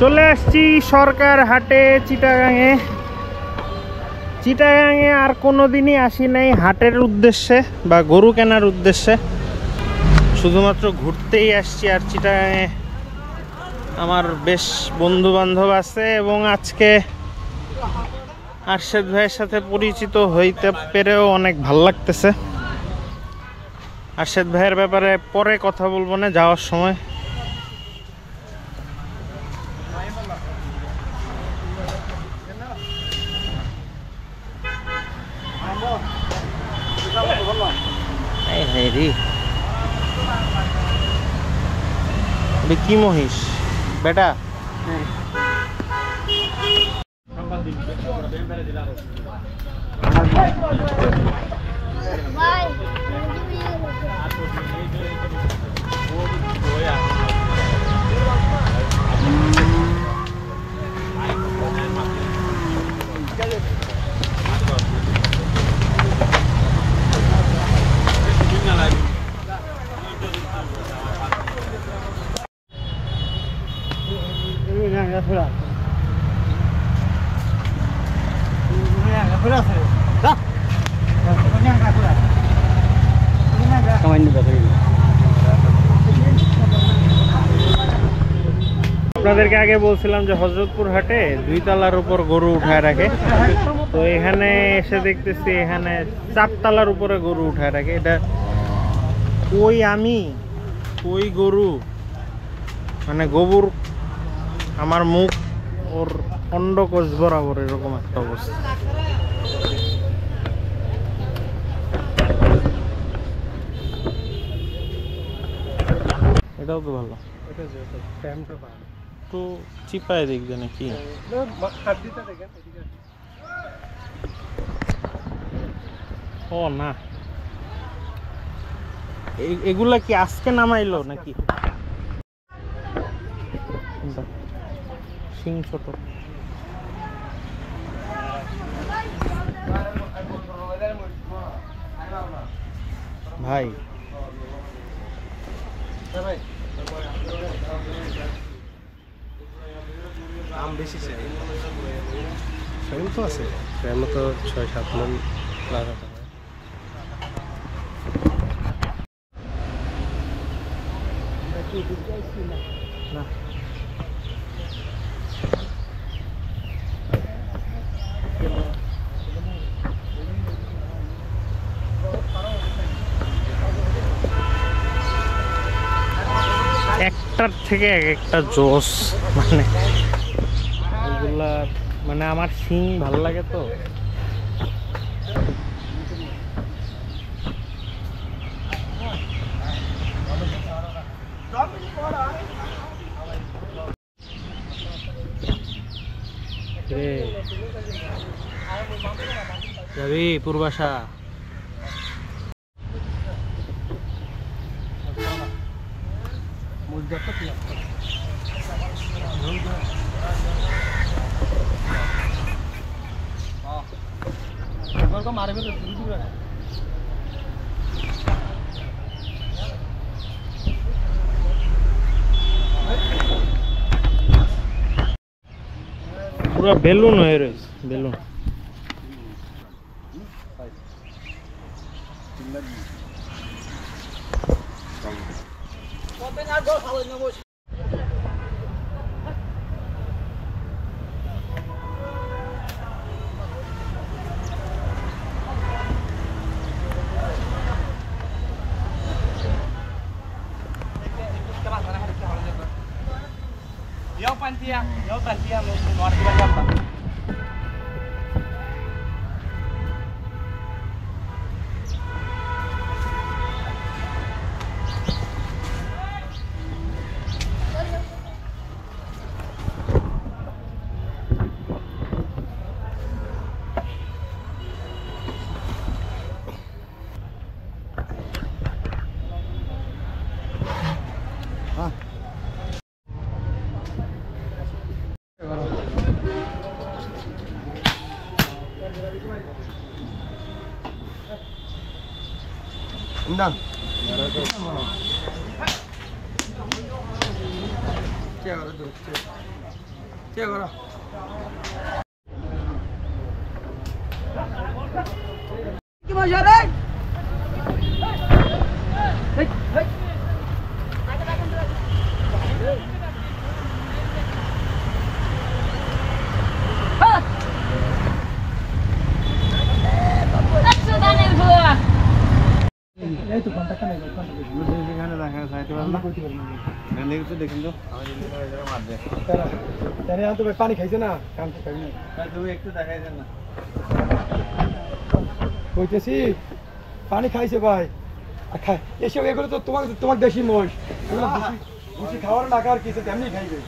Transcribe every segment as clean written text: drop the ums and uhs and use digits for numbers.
চলে আসছি সরকার হাটে চিটাগাঙে। চিটাগাঙে আর কোনোদিনই আসি নাই হাটের উদ্দেশ্যে বা গরু কেনার উদ্দেশ্যে, শুধুমাত্র ঘুরতেই আসছি। আর চিটাগাঙে আমার বেশ বন্ধু বান্ধব আছে এবং আজকে আরশেদ ভাইয়ের সাথে পরিচিত হইতে পেরেও অনেক ভাল লাগতেছে। আরশেদ ভাইয়ের ব্যাপারে পরে কথা বলবো না যাওয়ার সময়। কি মহিষ বেটা? আপনাদেরকে আগে বলছিলাম যে হযরতপুর হাটে 2 তলার উপর গরু উঠায় রাখে, তো এখানে এসে দেখতেছি এখানে 4 তলার উপরে গরু উঠায় রাখে। এটা কই আমি কই গরু, মানে গোবর আমার মুখ ওর অন্ডকোষ বরাবর এরকম একটা অবস্থা। এটাও তো ভালো, একটু চিপায় দেখবে নাকি? ও না, এগুলা কি আজকে নামাইলো নাকি? শিং ছোট। ভাই দাম বেশি চাই, সেরকম তো আছে, সেরকম তো 6-7 মন লাগাতে হয়। না একটার থেকে এক একটা জোস, মানে এগুলা মানে আমার শিং ভালো লাগে তো। যাবি পূর্বাশা? পুরো বেলুন হয়ে রয়েছে, বেলুন। পানি খাইছে না কইতেছি পানি খাইছে ভাই এসব এগুলো তো তোমার দেশি মোষ বেশি খাওয়ার না খাওয়ার কিছু তেমনি খাইবে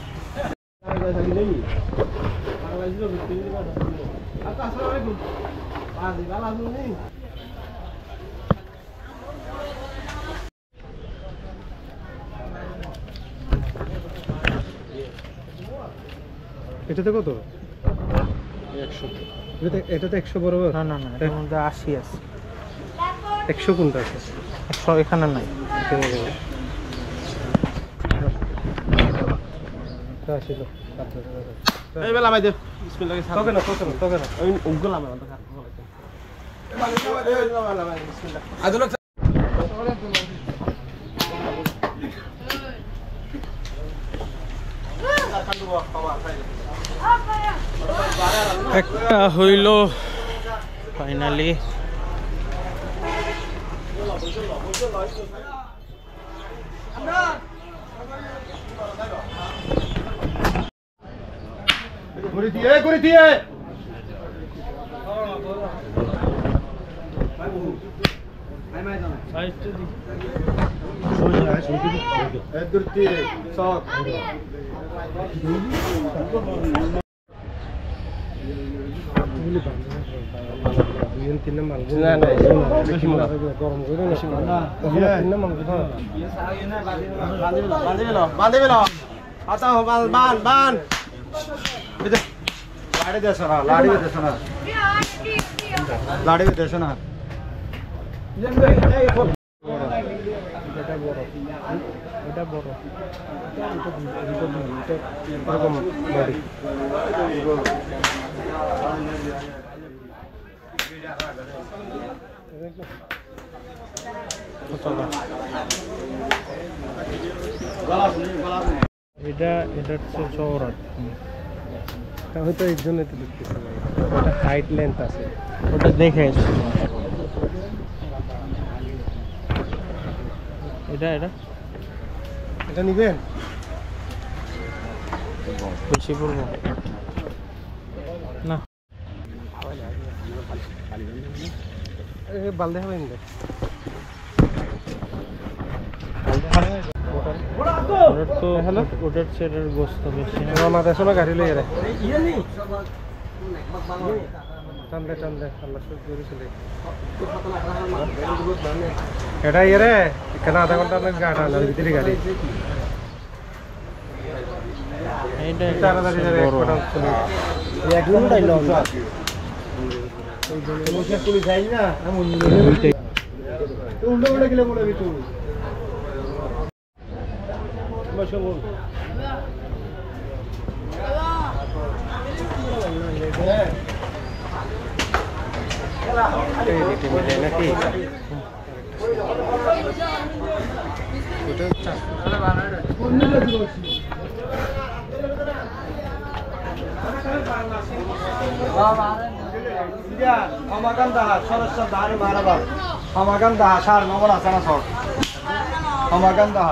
এটাতে কত 100 এটাতে 100 বরাবর না না না এটার মধ্যে 80 আছে 100 কোনটা আছে 100 এখানে নাই ছিল এই বেলা মাই দে বিসমিল্লাহ তোকে না ওই উগল আমার তো খা বিসমিল্লাহ আদুল একটা হইল ফাইনালি করে দিয়ে এটা চৌড়া হয়তো এই জন্য তো দেখতেছি ওটা হাইট লেন্থ আছে ওটা দেখে এটা এটা নিবেন বেশি পড়বো না বালদে হবে না ওটার সেটার গোস্ত বেশি না আমার দেশে গাড়ি লই রে টানলে আল্লাহ সব করে চলে এটা রে এখানে আধা ঘন্টা লাগে গাড়ি আনার ভিতরে গাড়ি এইটা তাড়াতাড়ি বড় এক মিনিট আইলো মুখে পুলিশ যাই না এমন উল্টো উল্টো গেলে বলে তুই বসো বল এই দিকে মিলে নাকি Hamaganda, Sorasa Dari Maraba. Hamaganda, Shar Nogala Sanasor. Hamaganda.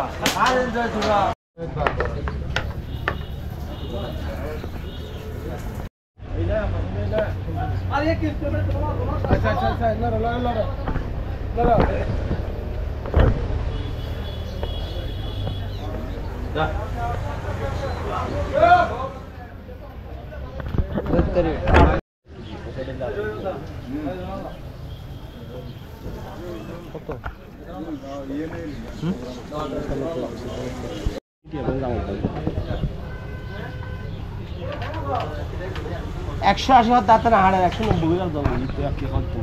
একশো 80 হাত দাঁত না হাড়ে 190 গ্রাম জল দিতে আপনি কত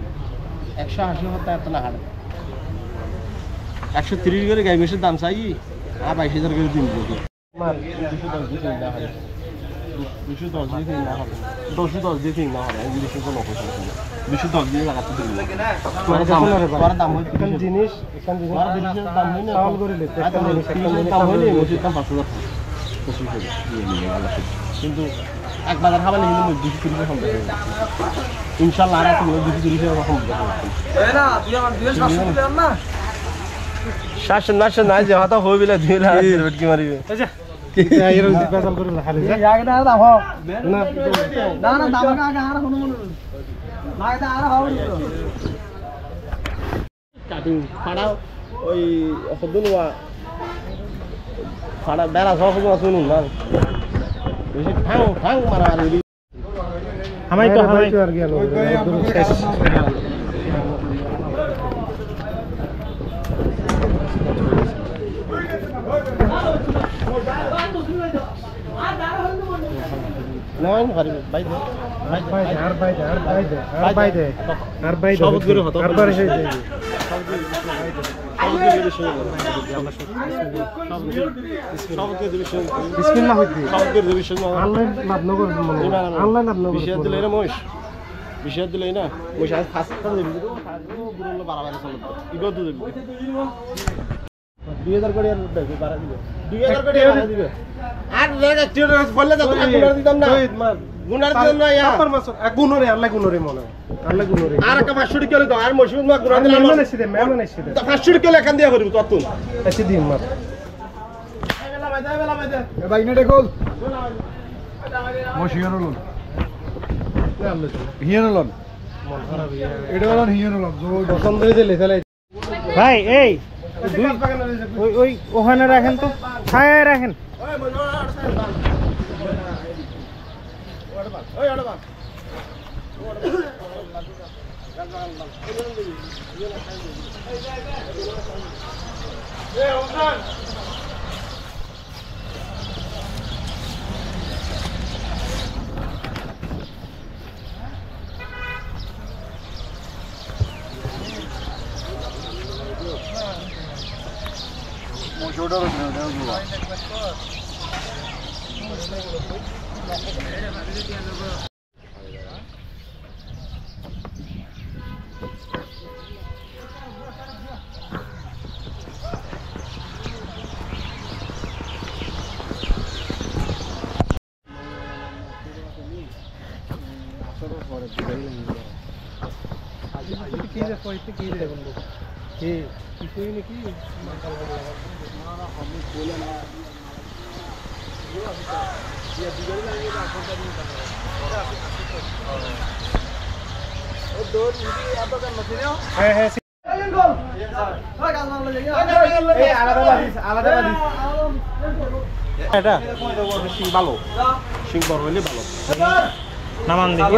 180 হাত দাঁত না হাড়ে 130 করে গাই মেশের দাম চাই আর 22,000 করে দিন আমার 210 দিয়ে না হয় 210 দিয়ে না হবে 210 দিয়ে না হবে আমি 210 দিয়ে লাগাতে দিই তোমার দাম হয় কোন জিনিস কোন জিনিসের দাম হয় না চাউল করে লেতে একটা জিনিসের দাম হইলে মসজিদ দাম 500 টাকা কিন্তু এক বাজার খাবার নিলে 230 টাকা সম্ভব ইনশাআল্লাহ আর তুমি 230 টাকা সম্ভব এই না তুই আমার 2700 দিলাম না শাসন নাশন নাই যে হাতা হই বিলা দিলা কি মারিবে আচ্ছা কি এরকম বেজাল করে খালি যা আগে না দাও না না না দাও আগে আর কোনো মনে না এটা আর হবে কাটিং ফাড়াও ওই হদুনওয়া ফাড়া বেলা সব কিছু শুনুন না বেশি ঠাং ঠাং মারা আর হামাই তো আর গেল শেষ নয় পারিবে বাই দে আর বাই দে সবত করে হতো আর বারে সেই দে বিসমিল্লাহ হইতে আল্লাহ লাভ নগর আল্লাহ লাভ নগর বিশাল দিলে না মোশ বিশাল দিলে না মোশ আজ ফাস্ট করে দিবি তো গুরুল্লা বাড়াবাড়ি চলবে ইগো তো দিবি 2000 করে আর দেবে বাড়া দিবে 2000 করে বাড়া দিবে আর জায়গা টির বললে তো গুনার দিতাম না গুনার দিতাম না ইয়া আপর মাস গুনরে আল্লাহ গুনরে মনে আল্লাহ গুনরে আর একটা 500 টাকা দাও আর মশিদ মা গুনার দিলাম মেমন এসে দে মেমন এসে দে 500 টাকা লেখান দিয়া করিব ততুন এসে দিম মার ভাই নেটে খোল মশিয়ানো লোন হিয়ানো লোন এটা হলো হিয়ানো লোন পছন্দ হয়েছে লেখালে ভাই এই ওই ওখানে রাখেন তো ছায়ায় রাখেন এটা সিং ভালো সিং বড় হইলে ভালো নামান দেখি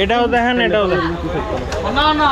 এটাও দেখেন এটাও দেখেন না না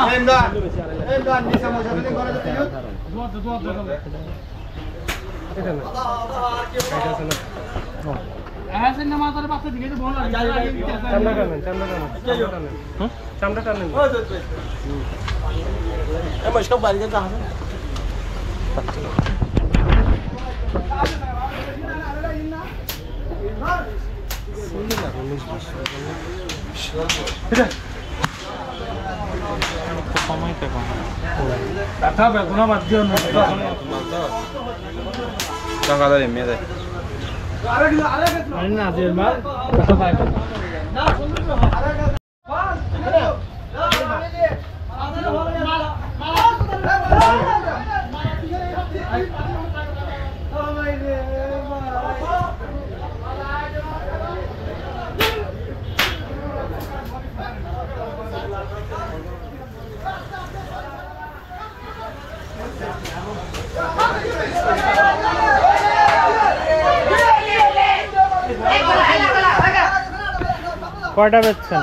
কয়টা বেচছেন?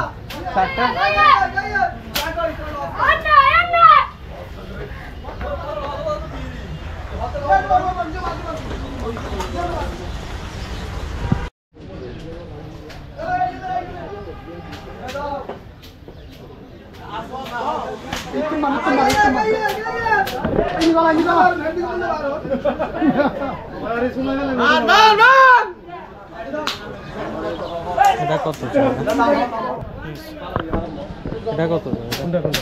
4টা। এটা কত এটা কত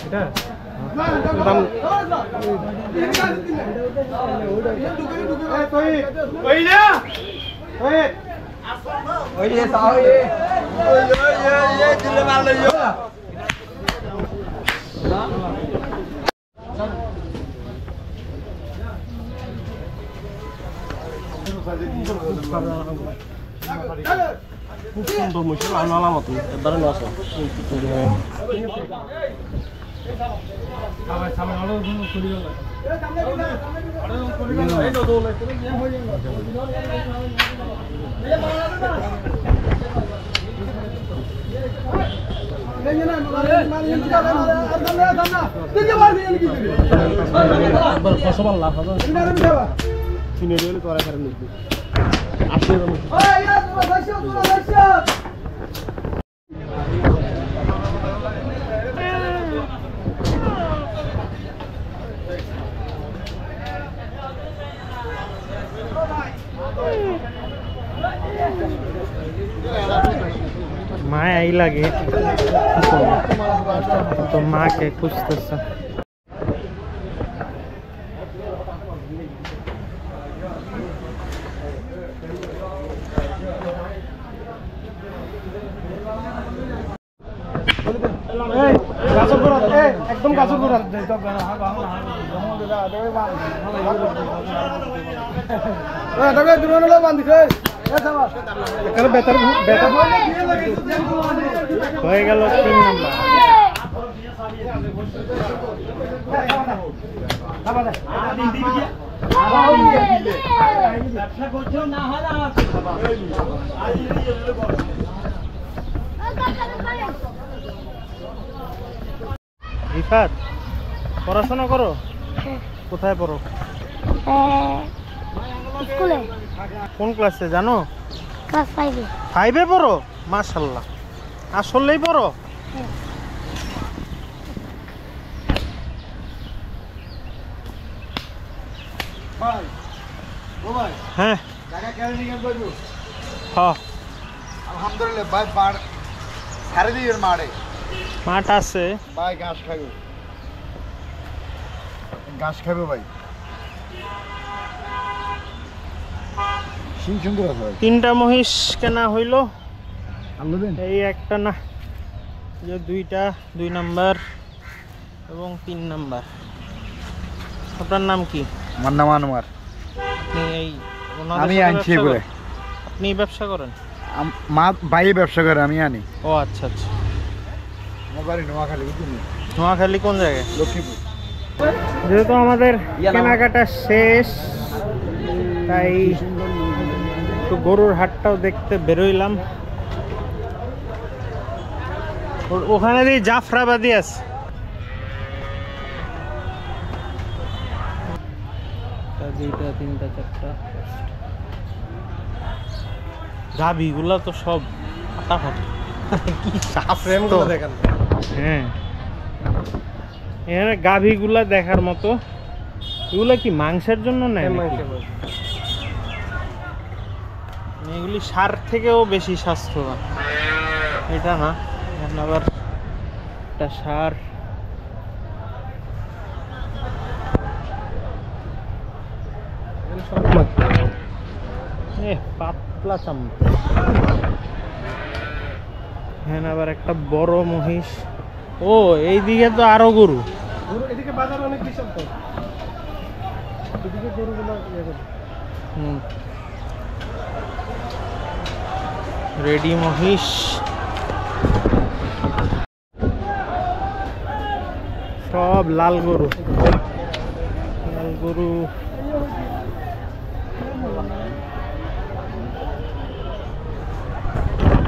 এটা দাম খুব সুন্দর মহিষ আনালা মতো এবারে নষ্ট ফসল লাভ হবে কিনে দিলে তো আর কারণ নেই माँ आई लगे तो माँ के कुछ तो एकदम गाजर गुरा হয়ে গেল 3 নাম্বার রিফাত পড়াশোনা করো কোথায় পড়ো স্কুলে কোন ক্লাসে জানো ক্লাস 5 এ 5 এ পড়ো মাশাআল্লাহ আসলেই পড়ো ভাই ও ভাই হ্যাঁ জায়গা কেন নিয়ে বলবো হ্যাঁ আলহামদুলিল্লাহ ভাই বার ছাড়ে দিয়ে মারে মাঠ আছে ভাই ঘাস খাবে ঘাস খাবে ভাই সিং সুন্দর আছে ভাই 3টা মহিষ কেনা হইলো আনলো দেন এই একটা না যে 2টা 2 নাম্বার এবং 3 নাম্বার আপনার নাম কি আমার নাম আনোয়ার আপনি এই ওনাদের আমি সাথে আনছি ব্যবসা বলে করেন? আপনি ব্যবসা করেন মা বাইরে ব্যবসা করে আমি আনি ও আচ্ছা আচ্ছা আমার বাড়ি নোয়াখালী বুঝলি নোয়াখালী কোন জায়গায় লক্ষ্মীপুর যেহেতু আমাদের কেনাকাটা শেষ তাই একটু গরুর হাটটাও দেখতে বেরোইলাম ওখানে দিয়ে জাফরাবাদী আছে দুইটা তিনটা চারটা গাভিগুলা তো সব ফাটাফাটি কি সাফ ফ্রেমগুলো দেখেন হ্যাঁ এখানে গাভিগুলা দেখার মতো এগুলা কি মাংসের জন্য নেয় নাকি? এগুলি সার থেকেও বেশি স্বাস্থ্যবান এটা না এখানে আবার একটা সার পাতলা চামড়া এখানে আবার একটা বড় মহিষ ও এইদিকে তো আরো গরু এদিকে বাজার অনেক বিশাল তো এদিকে গরুগুলো রেডি মহিষ সব লাল গরু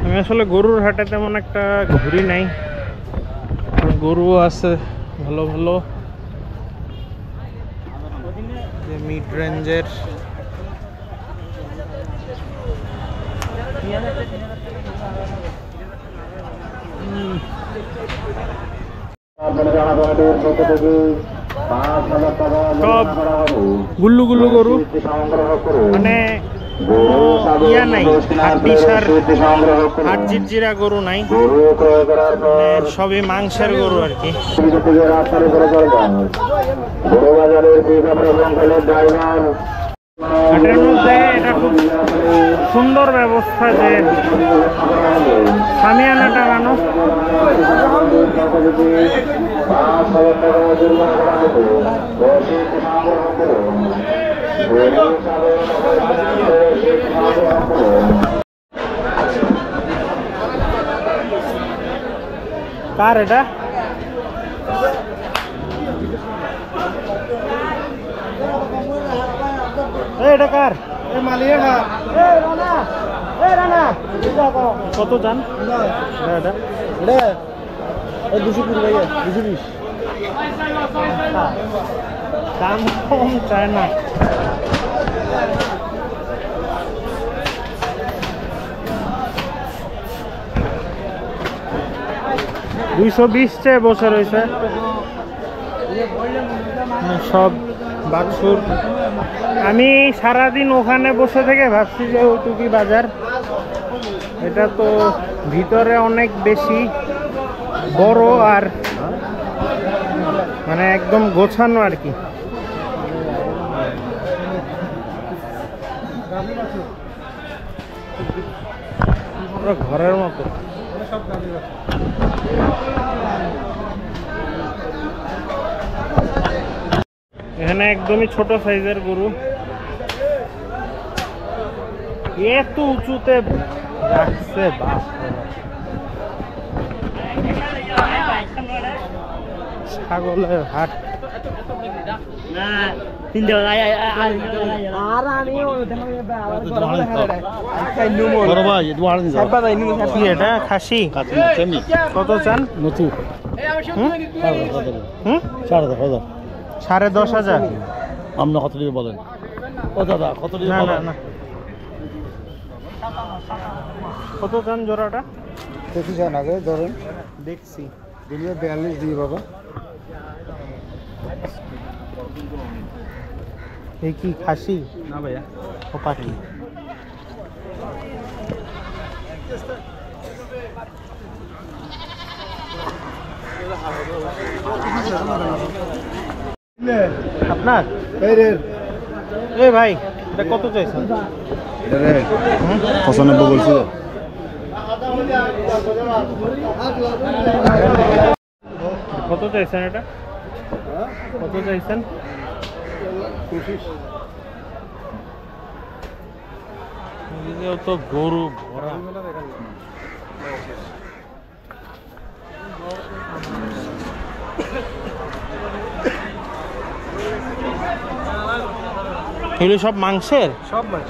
আমি আসলে গরুর হাটে তেমন একটা ঘুরি নাই গরু আছে ভালো ভালো মিড রেঞ্জের সব গুল্লু গুল্লু গরু, মানে ইয়া নাই, হাট জিরজিরা গরু নাই, মানে সবই মাংসের গরু আর কি। হাটের মধ্যে এটা খুব সুন্দর ব্যবস্থা যে সামিয়ানা টানানো। কার এটা? এটা কার? কত চান? দাম কম চায় না। $220 চেয়ে বছর হয়েছে সব বাক্সুর। আমি সারাদিন ওখানে বসে থেকে ভাবছি যে ওইটুকি বাজার, এটা তো ভিতরে অনেক বেশি বড় আর মানে একদম গোছানো আর কি। ঘরের মতো এখানে একদমই ছোট সাইজের গরু, এত উঁচুতে রাখছে বাপ। ছাগলের হাট এটা খাসি কত চান? 10,500। আপনার কত দিবে বলেন? ও দাদা কত দিবে? না না না, কত চান জোড়াটা? দেখি যান আগে ধরেন, দেখছি 42 দিই বাবা। এই কি খাসি না ভাইয়া, ও পাখি? আপনার এই ভাই এটা কত চাইছেন? 95 বলছিল। কত চাইছেন এটা? কত চাইছেন? এদিকেও তো গরু ভরা। এগুলো সব মাংসের? সব মাছ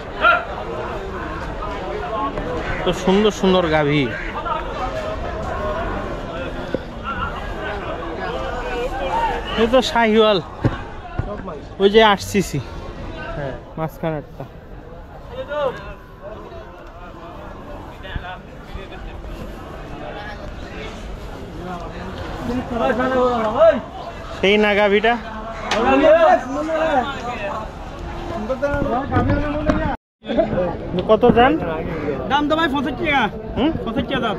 তো সুন্দর সুন্দর গাভী। এই তো শাহিওয়াল, ওই যে 8cc, হ্যাঁ মাঝখানেরটা। সেই না গাভীটা? কত যান? দাম তো ভাই 65 টাকা। 65 টাকা দাম।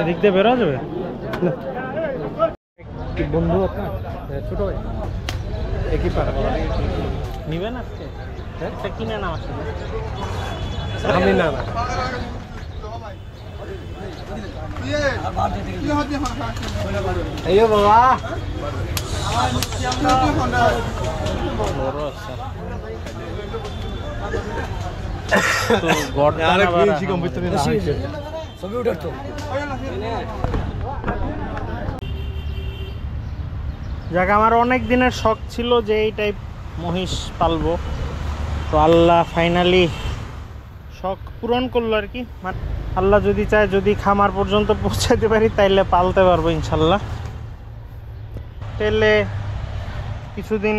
এদিক দিয়ে বেরোয়া যাবে? বন্ধু আপনার ছোট ভাই একই পাড়া নিবেন আজকে? এটা কিনে নাম আসলে আমি না না এই বাবা বড় আছে তো গড়টা না বাড়া। ছবি উঠার তো যাক, আমার অনেক দিনের শখ ছিল যে এই টাইপ মহিষ পালবো, তো আল্লাহ ফাইনালি শখ পূরণ করলো আর কি। আল্লাহ যদি চায়, যদি খামার পর্যন্ত পৌঁছাতে পারি তাইলে পালতে পারবো ইনশাল্লাহ। তাইলে কিছুদিন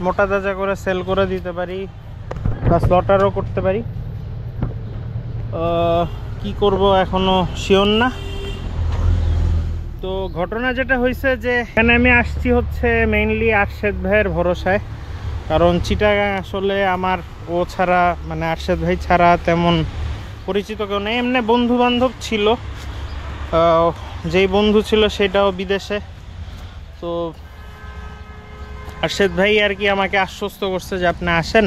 মোটা তাজা করে সেল করে দিতে পারি বা স্লটারও করতে পারি। কি করব এখনো শিওর না। তো ঘটনা যেটা হয়েছে যে এখানে আমি আসছি হচ্ছে মেইনলি আরশেদ ভাইয়ের ভরসায়, কারণ চিটাগাং আসলে আমার ও ছাড়া, মানে আরশেদ ভাই ছাড়া তেমন পরিচিত কেউ নেই। এমনি বন্ধু বান্ধব ছিল, যেই বন্ধু ছিল সেটাও বিদেশে। তো আরশেদ ভাই আর কি আমাকে আশ্বস্ত করছে যে আপনি আসেন,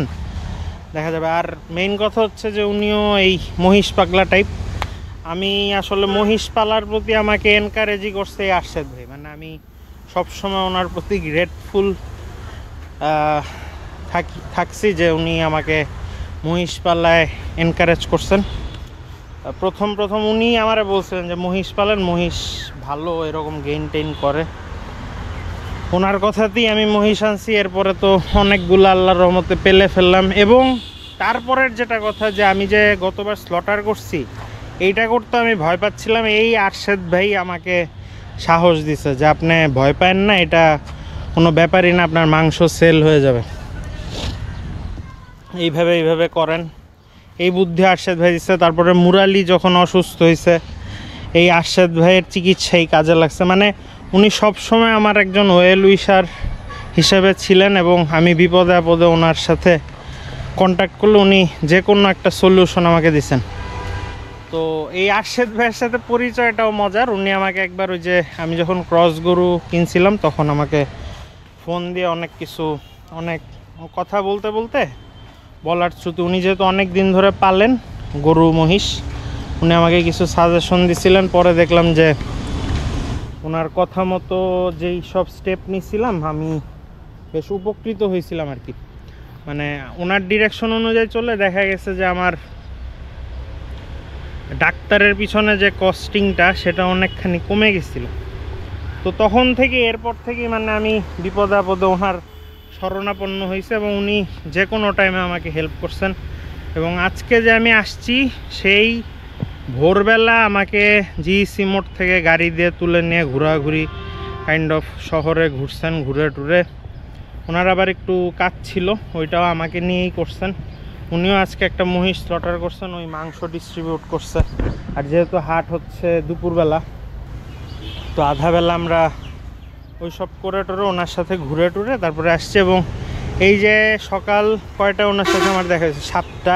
দেখা যাবে। আর মেইন কথা হচ্ছে যে উনিও এই মহিষ পাগলা টাইপ। আমি আসলে মহিষ পালার প্রতি আমাকে এনকারেজই করছে এই আরশেদ ভাই, মানে আমি সবসময় ওনার প্রতি গ্রেটফুল থাকছি যে উনি আমাকে মহিষ পালায় এনকারেজ করছেন। প্রথম উনি আমারে বলছিলেন যে মহিষ পালেন, মহিষ ভালো এরকম গেইন টেইন করে। ওনার কথাতেই আমি মহিষ আনছি। এরপরে তো অনেকগুলো আল্লাহর রহমতে পেলে ফেললাম। এবং তারপরের যেটা কথা, যে আমি যে গতবার স্লটার করছি, এইটা করতে আমি ভয় পাচ্ছিলাম। এই আরশেদ ভাই আমাকে সাহস দিছে যে আপনি ভয় পান না, এটা কোনো ব্যাপারই না, আপনার মাংস সেল হয়ে যাবে, এইভাবে করেন। এই বুদ্ধি আরশেদ ভাই দিচ্ছে। তারপরে মুরালি যখন অসুস্থ হয়েছে, এই আরশেদ ভাইয়ের চিকিৎসাই কাজে লাগছে। মানে উনি সবসময় আমার একজন ওয়েল উইশার হিসেবে ছিলেন, এবং আমি বিপদে আপদে ওনার সাথে কন্ট্যাক্ট করলে উনি যে কোনো একটা সলিউশন আমাকে দিছেন। তো এই আরশেদ ভাইয়ের সাথে পরিচয়টাও মজার। উনি আমাকে একবার ওই যে আমি যখন ক্রস গরু কিনছিলাম তখন আমাকে ফোন দিয়ে অনেক কথা বলতে বলার শ্রুতি, উনি যেহেতু অনেক দিন ধরে পালেন গরু মহিষ, উনি আমাকে কিছু সাজেশন দিছিলেন। পরে দেখলাম যে ওনার কথা মতো যেই সব স্টেপ নিয়েছিলাম আমি বেশ উপকৃত হয়েছিলাম আর কি। মানে ওনার ডিরেকশন অনুযায়ী চলে দেখা গেছে যে আমার ডাক্তারের পিছনে যে কস্টিংটা সেটা অনেকখানি কমে গেছিল। তো তখন থেকে এরপর থেকে মানে আমি বিপদে আপদে ওনার শরণাপন্ন হয়েছে, এবং উনি যে কোনো টাইমে আমাকে হেল্প করছেন। এবং আজকে যে আমি আসছি, সেই ভোরবেলা আমাকে জিইসি মোড় থেকে গাড়ি দিয়ে তুলে নিয়ে ঘোরাঘুরি কাইন্ড অফ শহরে ঘুরছেন, ঘুরে টুরে। ওনার আবার একটু কাজ ছিল, ওইটাও আমাকে নিয়েই করছেন। উনিও আজকে একটা মহিষ স্লটার করছেন, ওই মাংস ডিস্ট্রিবিউট করছে। আর যেহেতু হাট হচ্ছে দুপুরবেলা, তো আধাবেলা আমরা ওই সব করে টোরে ওনার সাথে ঘুরে টুরে তারপরে আসছে। এবং এই যে সকাল কয়টা ওনার সাথে আমার দেখা যাচ্ছে 7টা,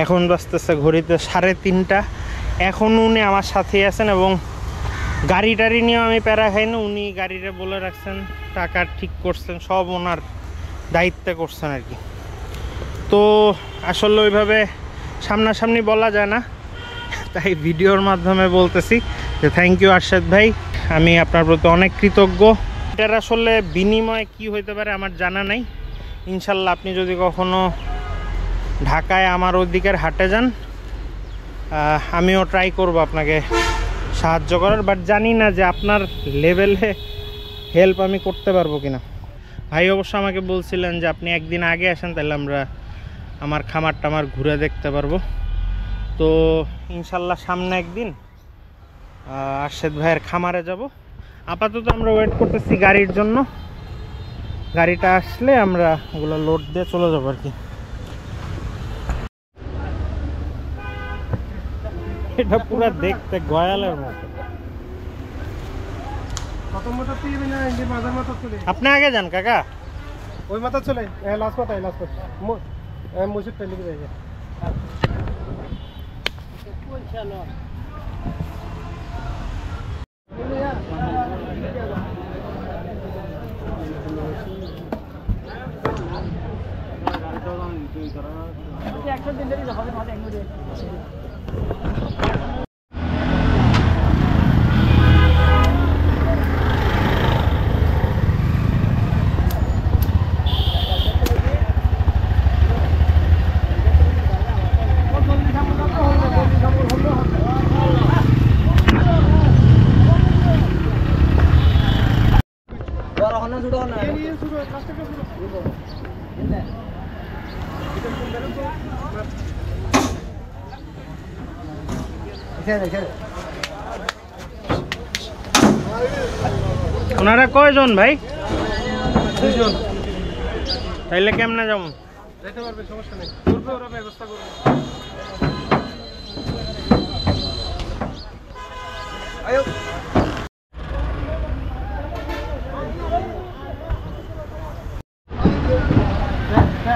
এখন বাজতেছে ঘড়িতে 3:30। এখন উনি আমার সাথেই আছেন, এবং গাড়ি টাড়ি নিয়েও আমি প্যারা খাইনি। উনি গাড়িটা বলে রাখছেন, টাকা ঠিক করছেন, সব ওনার দায়িত্বে করছেন আর কি। তো আসলে ওইভাবে সামনাসামনি বলা যায় না, তাই ভিডিওর মাধ্যমে বলতেছি যে থ্যাংক ইউ আরশেদ ভাই, আমি আপনার প্রতি অনেক কৃতজ্ঞ। এটার আসলে বিনিময় কি হইতে পারে আমার জানা নাই। ইনশাল্লাহ আপনি যদি কখনো ঢাকায় আমার ওদিকের হাটে যান, আমিও ট্রাই করব আপনাকে সাহায্য করার, বাট জানি না যে আপনার লেভেলে হেল্প আমি করতে পারবো কিনা। ভাই অবশ্য আমাকে বলছিলেন যে আপনি একদিন আগে আসেন, তাহলে আমরা আমার খামার ঘুরে দেখতে পারবো। তো ইনশাল্লাহ সামনে একদিন আরশেদ ভাইয়ের খামারে যাব। আপাতত আমরা ওয়েট করতেছি গাড়ির জন্য। গাড়িটা আসলে আমরা ওগুলো লোড দিয়ে চলে যাবো আর কি। এটা পুরো দেখতে গয়ালের মতো। আপনি আগে যান কাকা, ওই মাথা চলে লাস্ট মুসিদটা লিখে দেয়। ওনারা কয়জন ভাই? 2 জন তাইলে কেমনে যাবো? যেতে পারবে, সমস্যা নেই, করবে ওরা, ব্যবস্থা করবে। আয়ো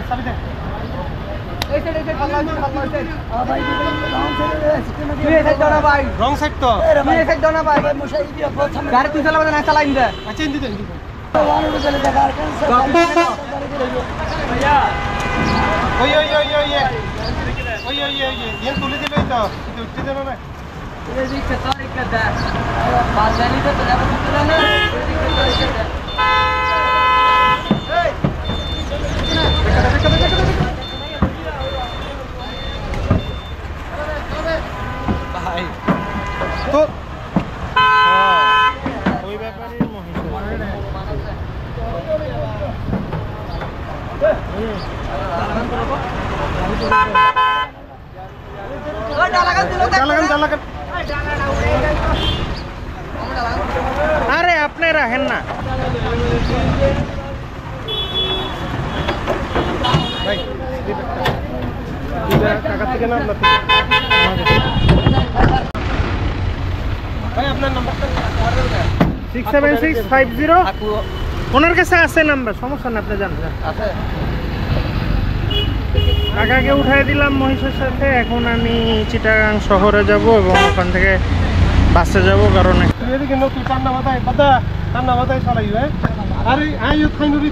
চাবি দে। রং সাইড তো গাড়ি তুই চালাবে না, চালাই দে। আচ্ছা ইন্দি দে, ওই ওই ওই ওই ওই ওই ওই ইয়ে তুলে দিলেই তো উঠতে দেবে না। ভাই তো ওই ব্যাপারে আরে আপনি রাখেন না ভাই টাকা থেকে না আপনার থেকে। ভাই আপনার নাম্বারটা 67650 ওনার কাছে আছে নাম্বার, সমস্যা না, আপনি জানেন। কাকাকে উঠাই দিলাম মহিষের সাথে। এখন আমি চিটাগাং শহরে যাব এবং ওখান থেকে বাসে যাব, কারণ তুই এদিকে তুই টান্না মাথায় বাদা, টান্না মাথায় চালাই। আরে আই খাইনুরি